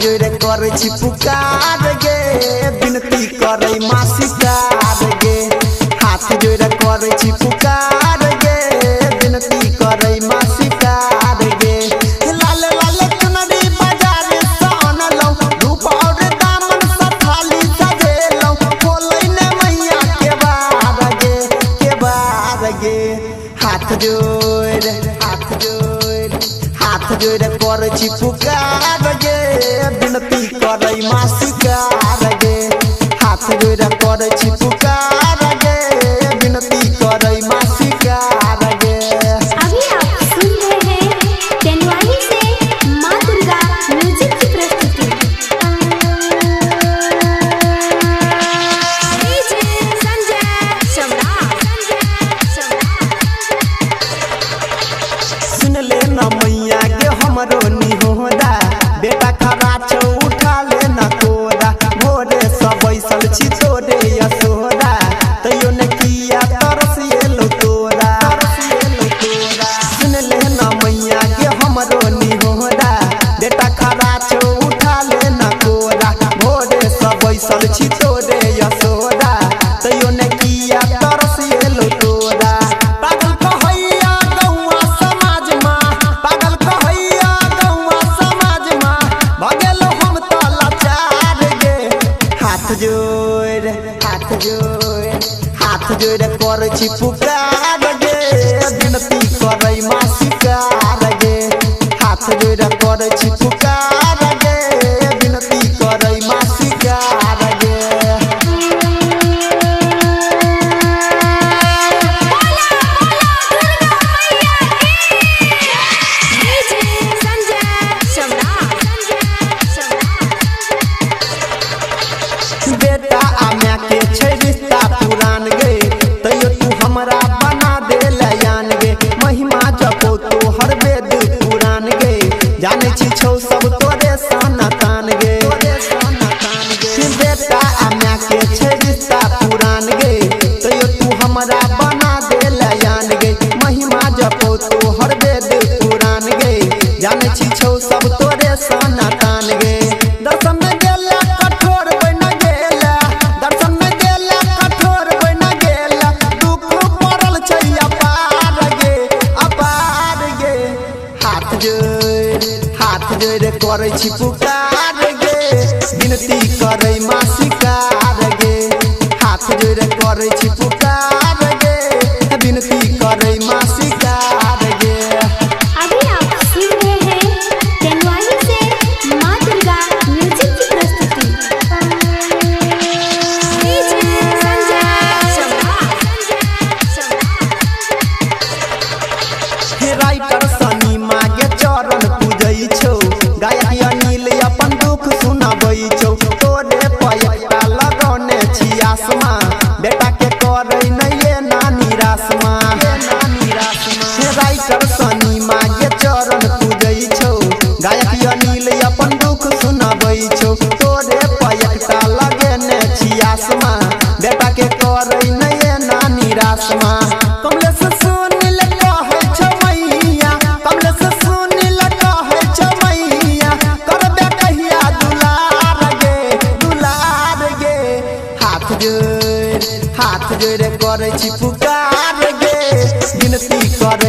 जोड़े करे छी पुकार गे विनती करे मासिकार गे हाथ जोड़े करे छी पुकार गे विनती करे मासिकार गे लाल लाल चुनरी बाजार से अनलौ रूप और दामन से थाली सजेलौ खोलै ने मैया के बार गे हाथ जोड़े करे छी पुकार गे विनती करे मासिकार गे हाथ जोड़े करे छी पुकार गे विनती करे मासिकार गे। अभी आप सुन रहे हैं तेनवाली से माँ दुर्गा म्यूजिक की प्रस्तुति। सुन ले न मैया गे हमरो निहोरा बेटा खरा छौ उठा ले न तोरा भोरे सब बैसल छी तोरे यसोरा तैयो न किया तरसिएलो तोरा सुन ले न मैया गे हमरो निहोरा बेटा खरा छौ उठा ले न तोरा भोरे सब बैसल छी तोरे यसोरा तैयो न किया तरसिएलो तोरा पागल कहैया गौवा समाज मा पागल कहैया गौवा समाज मा भगेलो हम त लाचार गे हाथ जोड़े करे छी पुकार गे विनती करे मासिकार गे हाथ जोड़े करे छी पुकार गे विनती करे मासिकार गे। बेटा आम्या के छै रिश्ता पुरान गे तैयो तू हमरा बना दे लयान गे महिमा जपो तो हर वेद पुरान गे जाने छी छौ सब तोरे सनातन गे बेटा आम्या के छै रिश्ता पुरान गे तैयो तू हमरा बना दे लयान गे महिमा जपो तो हर वेद पुरान गे जाने छी छौ सब तोरे सनातन गे दर्शन में गेला कठोर बन गेला दर्शन में गेला कठोर बन गेला दुख पड़ल छै अपार गे हाथ जोड़े करे छी पुकार गे विनती करे मासिकार गे हाथ जोड़े करे छी पुकार गे विनती करे मासिकार गे। अभी आप सुन रहे हैं तेनवाली से माँ दुर्गा म्यूजिक की प्रस्तुति। राइटर सनी मागे चरण पूजै छौ गायक अनिल अपन दुख सुनाबै छौ तोरे पैटा लगौने छी आसमा बेटा के करे नैये नानी रासमा राइटर सनी मागे चरण पूजै छौ गायक अनिल अपन दुख सुनाबै छौ तोरे पैटा लगेने छी आसमा बेटा के करे नैये नानी रासमा कमलेश सुनिल कहै छौ मैया कमलेश सुनिल कहै छौ मैया करबे कहिया दुलार गे हाथ जोड़े करे छी पुकार गे विनती कर